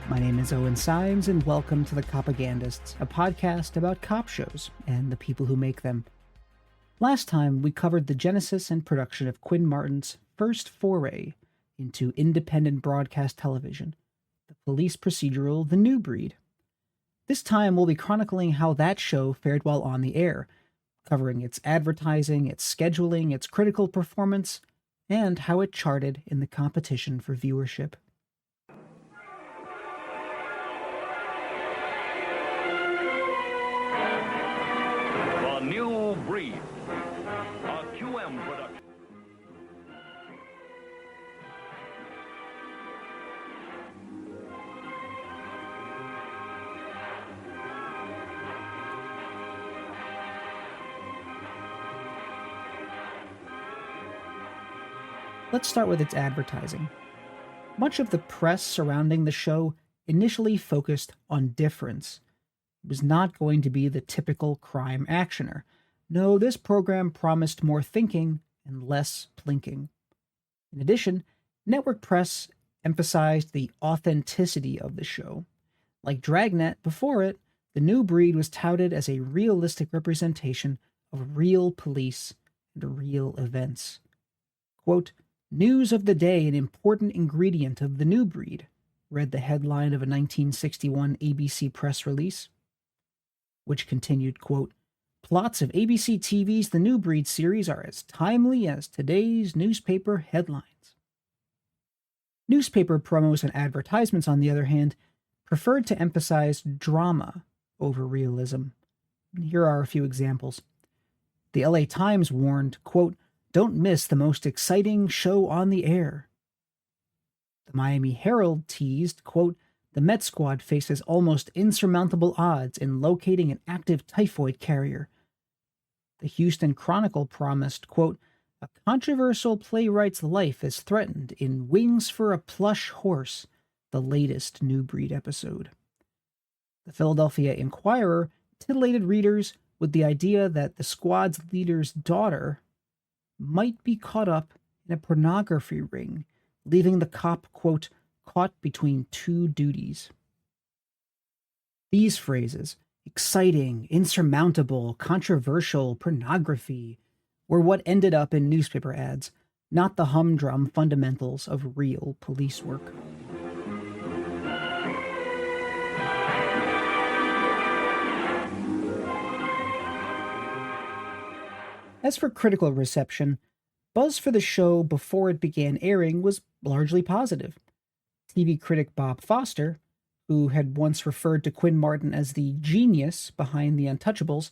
My name is Owen Symes, and welcome to The Copagandists, a podcast about cop shows and the people who make them. Last time, we covered the genesis and production of Quinn Martin's first foray into independent broadcast television, the police procedural The New Breed. This time, we'll be chronicling how that show fared while on the air, covering its advertising, its scheduling, its critical performance, and how it charted in the competition for viewership. The New Breed, a QM production. Let's start with its advertising. Much of the press surrounding the show initially focused on difference. It was not going to be the typical crime actioner. No, this program promised more thinking and less plinking. In addition, network press emphasized the authenticity of the show. Like Dragnet before it, The New Breed was touted as a realistic representation of real police and real events. Quote, "News of the day, an important ingredient of The New Breed," read the headline of a 1961 ABC press release, which continued, quote, "Plots of ABC TV's The New Breed series are as timely as today's newspaper headlines." Newspaper promos and advertisements, on the other hand, preferred to emphasize drama over realism. Here are a few examples. The LA Times warned, quote, "Don't miss the most exciting show on the air." The Miami Herald teased, quote, "The Met squad faces almost insurmountable odds in locating an active typhoid carrier." The Houston Chronicle promised, quote, "A controversial playwright's life is threatened in Wings for a Plush Horse," the latest New Breed episode. The Philadelphia Inquirer titillated readers with the idea that the squad's leader's daughter might be caught up in a pornography ring, leaving the cop, quote, "caught between two duties." These phrases, exciting, insurmountable, controversial, pornography, were what ended up in newspaper ads, not the humdrum fundamentals of real police work. As for critical reception, buzz for the show before it began airing was largely positive. TV critic Bob Foster, who had once referred to Quinn Martin as the genius behind The Untouchables,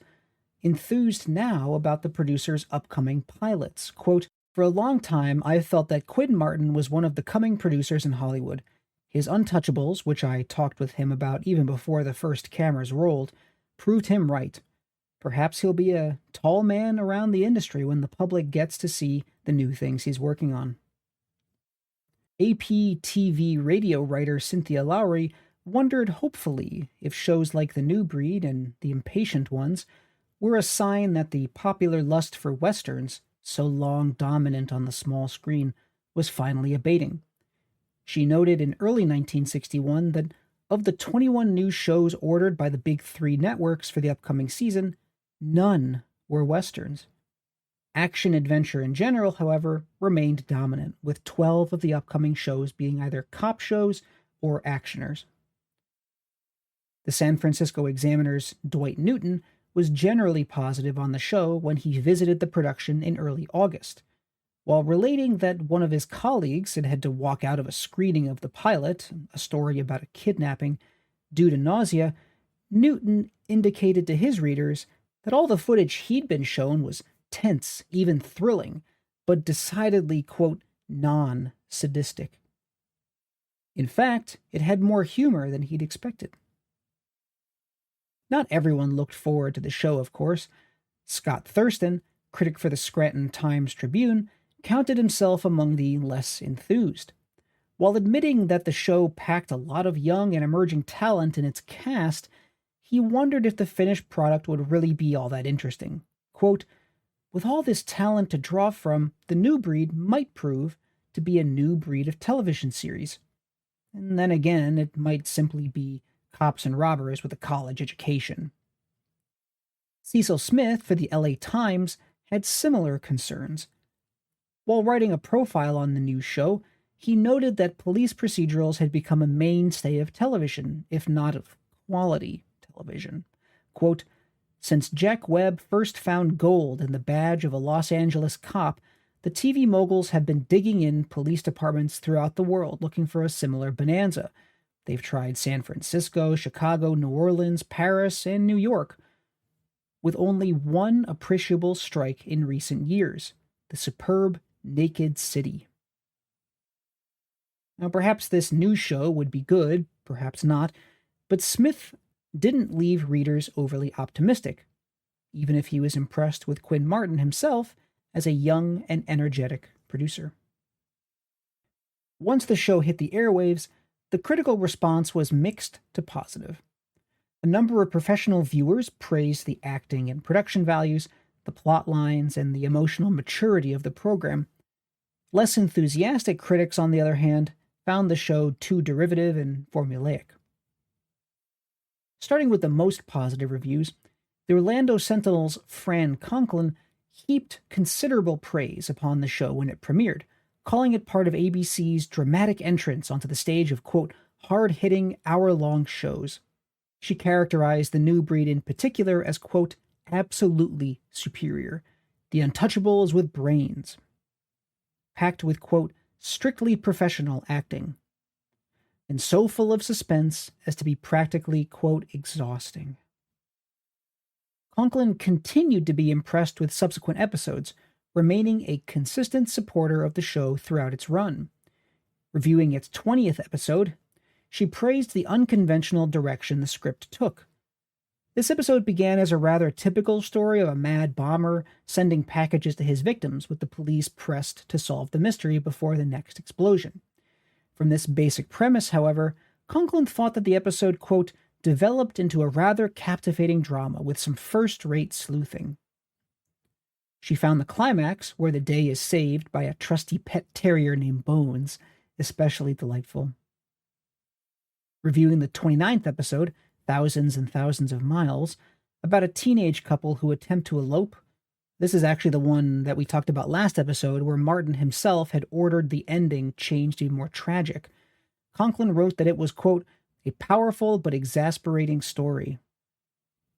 enthused now about the producer's upcoming pilots. Quote, "For a long time, I've felt that Quinn Martin was one of the coming producers in Hollywood. His Untouchables, which I talked with him about even before the first cameras rolled, proved him right. Perhaps he'll be a tall man around the industry when the public gets to see the new things he's working on." AP TV radio writer Cynthia Lowry wondered hopefully if shows like The New Breed and The Impatient Ones were a sign that the popular lust for westerns, so long dominant on the small screen, was finally abating. She noted in early 1961 that of the 21 new shows ordered by the big three networks for the upcoming season, none were westerns. Action-adventure in general, however, remained dominant, with 12 of the upcoming shows being either cop shows or actioners. The San Francisco Examiner's Dwight Newton was generally positive on the show when he visited the production in early August. While relating that one of his colleagues had had to walk out of a screening of the pilot, a story about a kidnapping, due to nausea, Newton indicated to his readers that all the footage he'd been shown was tense, even thrilling, but decidedly, quote, non-sadistic. In fact, it had more humor than he'd expected. Not everyone looked forward to the show, of course. Scott Thurston, critic for the Scranton Times-Tribune, counted himself among the less enthused. While admitting that the show packed a lot of young and emerging talent in its cast, he wondered if the finished product would really be all that interesting. Quote, "With all this talent to draw from, The New Breed might prove to be a new breed of television series." and then again, it might simply be cops and robbers with a college education. Cecil Smith for the LA Times had similar concerns. While writing a profile on the new show, he noted that police procedurals had become a mainstay of television, if not of quality television. Quote, "Since Jack Webb first found gold in the badge of a Los Angeles cop, the TV moguls have been digging in police departments throughout the world looking for a similar bonanza. They've tried San Francisco, Chicago, New Orleans, Paris, and New York, with only one appreciable strike in recent years, the superb Naked City." Now, perhaps this new show would be good, perhaps not, but Smith didn't leave readers overly optimistic, even if he was impressed with Quinn Martin himself as a young and energetic producer. Once the show hit the airwaves, the critical response was mixed to positive. A number of professional viewers praised the acting and production values, the plot lines, and the emotional maturity of the program. Less enthusiastic critics, on the other hand, found the show too derivative and formulaic. Starting with the most positive reviews, the Orlando Sentinel's Fran Conklin heaped considerable praise upon the show when it premiered, calling it part of ABC's dramatic entrance onto the stage of, quote, hard-hitting, hour-long shows. She characterized the new breed in particular as, quote, absolutely superior, the untouchables with brains, packed with, quote, strictly professional acting, and so full of suspense as to be practically, quote, exhausting. Conklin continued to be impressed with subsequent episodes, remaining a consistent supporter of the show throughout its run. Reviewing its 20th episode, she praised the unconventional direction the script took. This episode began as a rather typical story of a mad bomber sending packages to his victims, with the police pressed to solve the mystery before the next explosion. From this basic premise, however, Conklin thought that the episode, quote, developed into a rather captivating drama with some first-rate sleuthing. She found the climax, where the day is saved by a trusty pet terrier named Bones, especially delightful. Reviewing the 29th episode, Thousands and Thousands of Miles, about a teenage couple who attempt to elope. This is actually the one that we talked about last episode, where Martin himself had ordered the ending changed to be more tragic. Conklin wrote that it was, quote, a powerful but exasperating story,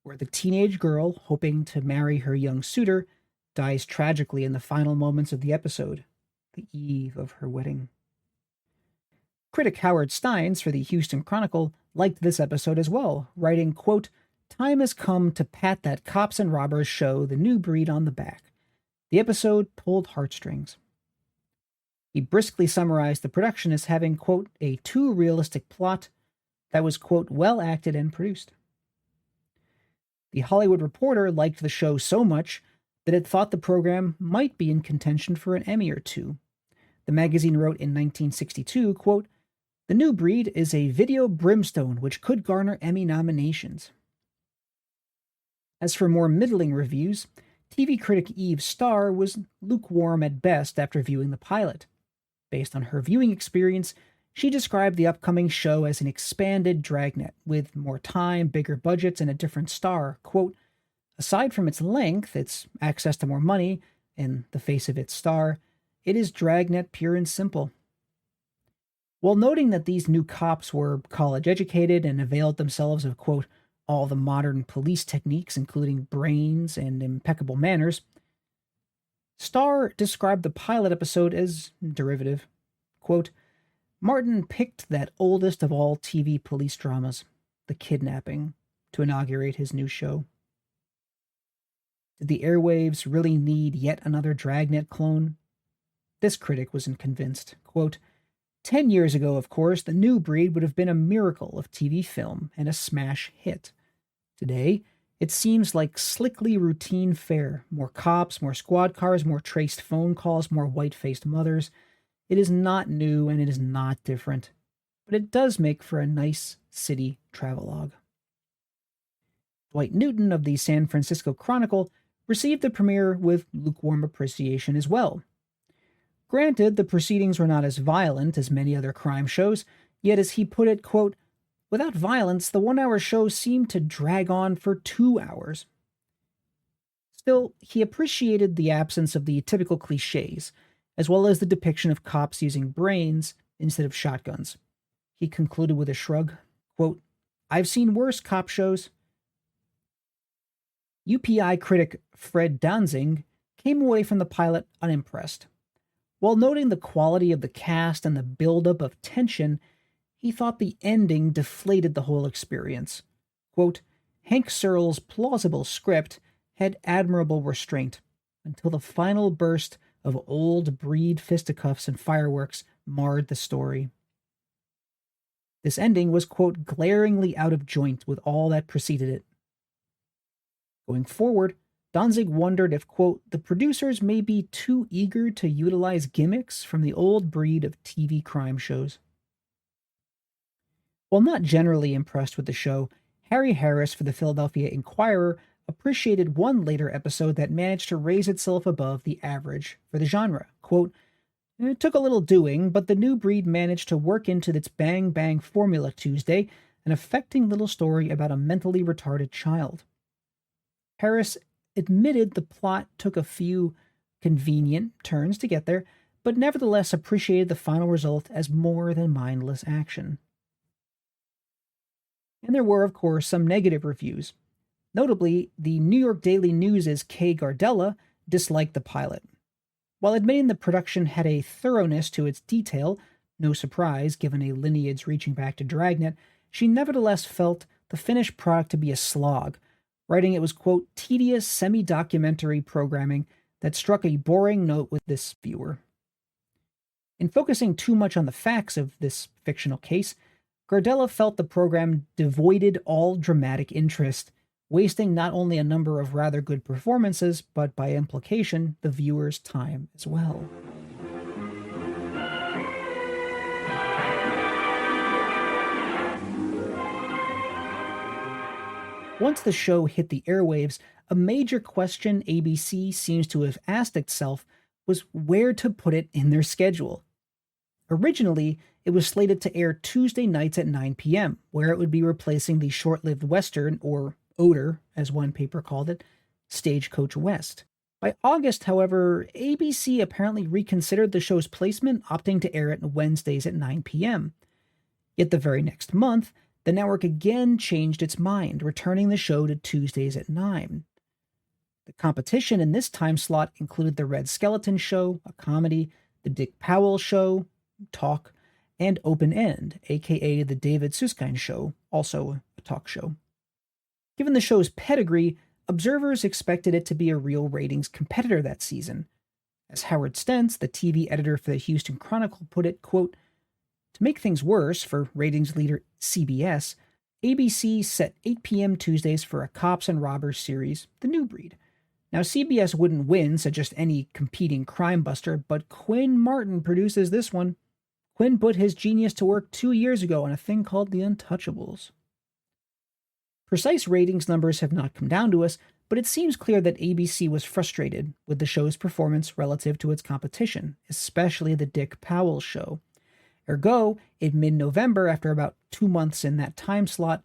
where the teenage girl, hoping to marry her young suitor, dies tragically in the final moments of the episode, the eve of her wedding. Critic Howard Steins for the Houston Chronicle liked this episode as well, writing, quote, time has come to pat that cops and robbers show the new breed on the back. The episode pulled heartstrings. He briskly summarized the production as having, quote, a too realistic plot that was, quote, well acted and produced. The Hollywood Reporter liked the show so much that it thought the program might be in contention for an Emmy or two. The magazine wrote in 1962, quote, the new breed is a video brimstone which could garner Emmy nominations. As for more middling reviews, TV critic Eve Starr was lukewarm at best after viewing the pilot. Based on her viewing experience, she described the upcoming show as an expanded Dragnet, with more time, bigger budgets, and a different star. Quote, aside from its length, its access to more money, and the face of its star, it is Dragnet pure and simple. While noting that these new cops were college-educated and availed themselves of, quote, all the modern police techniques, including brains and impeccable manners, Starr described the pilot episode as derivative. Quote, Martin picked that oldest of all TV police dramas, The Kidnapping, to inaugurate his new show. Did the airwaves really need yet another Dragnet clone? This critic wasn't convinced. Quote, 10 years ago, of course, the new breed would have been a miracle of TV film and a smash hit. Today, it seems like slickly routine fare. More cops, more squad cars, more traced phone calls, more white-faced mothers. It is not new and it is not different, but it does make for a nice city travelogue. Dwight Newton of the San Francisco Chronicle received the premiere with lukewarm appreciation as well. Granted, the proceedings were not as violent as many other crime shows, Yet, as he put it, quote, "Without violence, the 1 hour show seemed to drag on for 2 hours." Still, he appreciated the absence of the typical cliches, as well as the depiction of cops using brains instead of shotguns. He concluded with a shrug, quote, "I've seen worse cop shows." UPI critic Fred Danzig came away from the pilot unimpressed. While noting the quality of the cast and the buildup of tension, he thought the ending deflated the whole experience. Quote, "Hank Searle's plausible script had admirable restraint, until the final burst of old breed fisticuffs and fireworks marred the story. This ending was, quote, glaringly out of joint with all that preceded it." Going forward, Danzig wondered if, quote, "the producers may be too eager to utilize gimmicks from the old breed of TV crime shows." While not generally impressed with the show, Harry Harris for the Philadelphia Inquirer appreciated one later episode that managed to raise itself above the average for the genre. Quote, "It took a little doing, but the new breed managed to work into its Bang Bang formula Tuesday an affecting little story about a mentally retarded child." Harris admitted the plot took a few convenient turns to get there, but nevertheless appreciated the final result as more than mindless action. And there were, of course, some negative reviews. Notably, the New York Daily News' Kay Gardella disliked the pilot. While admitting the production had a thoroughness to its detail, no surprise given a lineage reaching back to Dragnet, she nevertheless felt the finished product to be a slog, writing it was, quote, "tedious semi-documentary programming that struck a boring note with this viewer." In focusing too much on the facts of this fictional case, Gardella felt the program devoided all dramatic interest, wasting not only a number of rather good performances, but by implication, the viewer's time as well. Once the show hit the airwaves, a major question ABC seems to have asked itself was where to put it in their schedule. Originally, it was slated to air Tuesday nights at 9 p.m., where it would be replacing the short-lived Western, or Oder, as one paper called it, Stagecoach West. By August, however, ABC apparently reconsidered the show's placement, opting to air it Wednesdays at 9 p.m. Yet the very next month, the network again changed its mind, returning the show to Tuesdays at 9. The competition in this time slot included The Red Skeleton Show, a comedy, The Dick Powell Show, talk, and Open End, aka The David Susskind Show, also a talk show. Given the show's pedigree, observers expected it to be a real ratings competitor that season. As Howard Stentz, the TV editor for the Houston Chronicle, put it, quote, "To make things worse for ratings leader CBS, ABC set 8 p.m. Tuesdays for a cops and robbers series, The New Breed. Now, CBS wouldn't win to just any competing crime buster, but Quinn Martin produces this one. Quinn put his genius to work 2 years ago on a thing called The Untouchables." Precise ratings numbers have not come down to us, but it seems clear that ABC was frustrated with the show's performance relative to its competition, especially The Dick Powell Show. Ergo, in mid-November, after about 2 months in that time slot,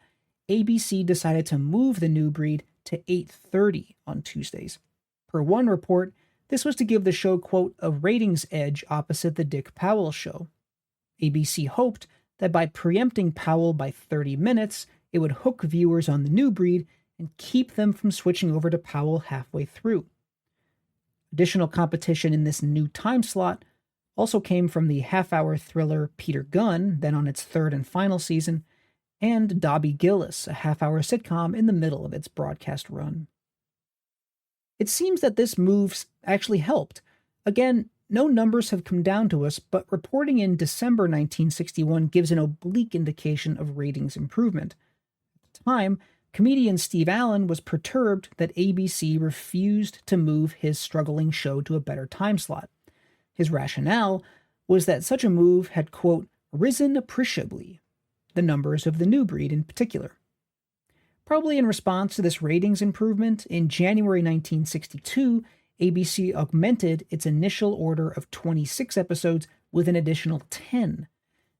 ABC decided to move The New Breed to 8:30 on Tuesdays. Per one report, this was to give the show, quote, "a ratings edge opposite The Dick Powell Show." ABC hoped that by preempting Powell by 30 minutes, it would hook viewers on The New Breed and keep them from switching over to Powell halfway through. Additional competition in this new time slot also came from the half-hour thriller Peter Gunn, then on its third and final season, and Dobby Gillis, a half-hour sitcom in the middle of its broadcast run. It seems that this move actually helped. Again, no numbers have come down to us, but reporting in December 1961 gives an oblique indication of ratings improvement. At the time, comedian Steve Allen was perturbed that ABC refused to move his struggling show to a better time slot. His rationale was that such a move had, quote, "risen appreciably," the numbers of The New Breed in particular. Probably in response to this ratings improvement, in January 1962, ABC augmented its initial order of 26 episodes with an additional 10.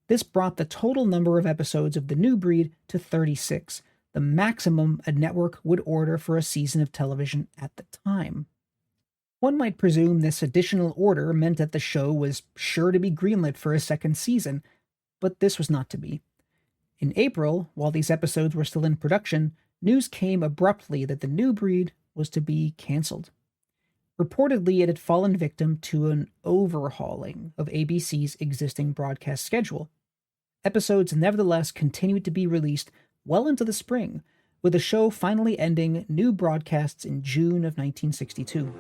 This brought the total number of episodes of The New Breed to 36, the maximum a network would order for a season of television at the time. One might presume this additional order meant that the show was sure to be greenlit for a second season, but this was not to be. In April, while these episodes were still in production, news came abruptly that The New Breed was to be cancelled. Reportedly, it had fallen victim to an overhauling of ABC's existing broadcast schedule. Episodes nevertheless continued to be released well into the spring, with the show finally ending new broadcasts in June of 1962.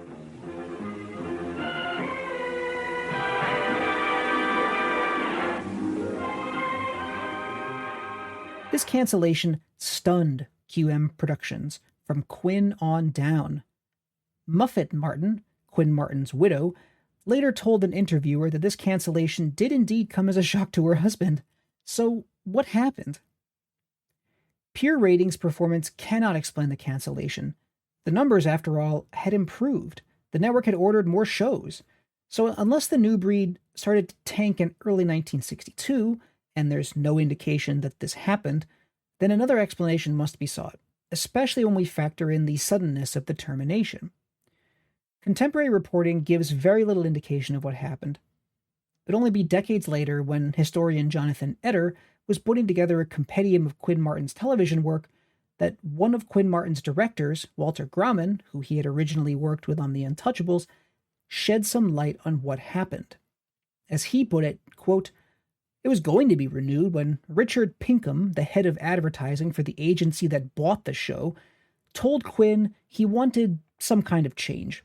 This cancellation stunned QM Productions from Quinn on down. Muffet Martin, Quinn Martin's widow, later told an interviewer that this cancellation did indeed come as a shock to her husband. So, what happened? Pure ratings performance cannot explain the cancellation. The numbers, after all, had improved. The network had ordered more shows. So, unless The New Breed started to tank in early 1962, and there's no indication that this happened, then another explanation must be sought, especially when we factor in the suddenness of the termination. Contemporary reporting gives very little indication of what happened. It would only be decades later, when historian Jonathan Edgar was putting together a compendium of Quinn Martin's television work, that one of Quinn Martin's directors, Walter Grauman, who he had originally worked with on The Untouchables, shed some light on what happened. As he put it, quote, "It was going to be renewed when Richard Pinkham, the head of advertising for the agency that bought the show, told Quinn he wanted some kind of change.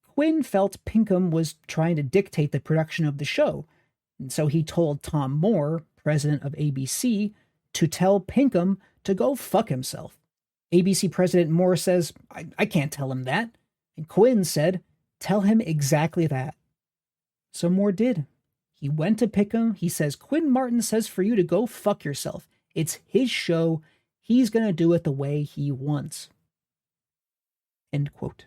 Quinn felt Pinkham was trying to dictate the production of the show, and so he told Tom Moore, president of ABC, to tell Pinkham to go fuck himself. ABC president Moore says, I can't tell him that. And Quinn said, tell him exactly that. So Moore did. He went to Pinkham. He says, Quinn Martin says for you to go fuck yourself. It's his show. He's going to do it the way he wants." End quote.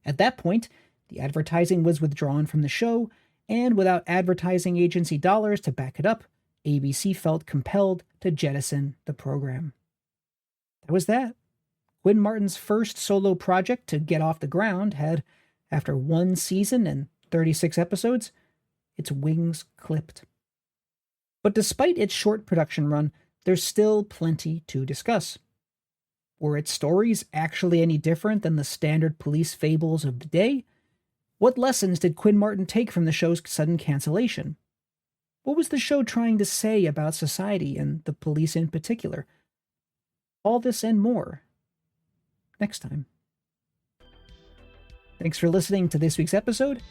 At that point, the advertising was withdrawn from the show, and without advertising agency dollars to back it up, ABC felt compelled to jettison the program. That was that. Quinn Martin's first solo project to get off the ground had, after one season and 36 episodes, its wings clipped. But despite its short production run, there's still plenty to discuss. Were its stories actually any different than the standard police fables of the day? What lessons did Quinn Martin take from the show's sudden cancellation? What was the show trying to say about society and the police in particular? All this and more next time. Thanks for listening to this week's episode.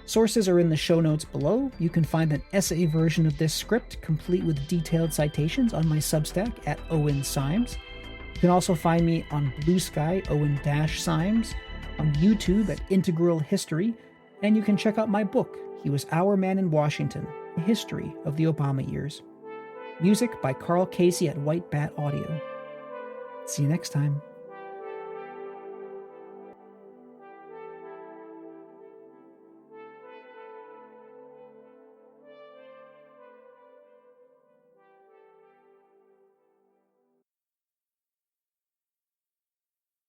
Sources are in the show notes below. You can find an essay version of this script, complete with detailed citations, on my Substack at Owen Symes. You can also find me on Blue Sky, Owen-Symes, on YouTube at Integral History, and you can check out my book, He Was Our Man in Washington, A History of the Obama Years. Music by Carl Casey at White Bat Audio. See you next time.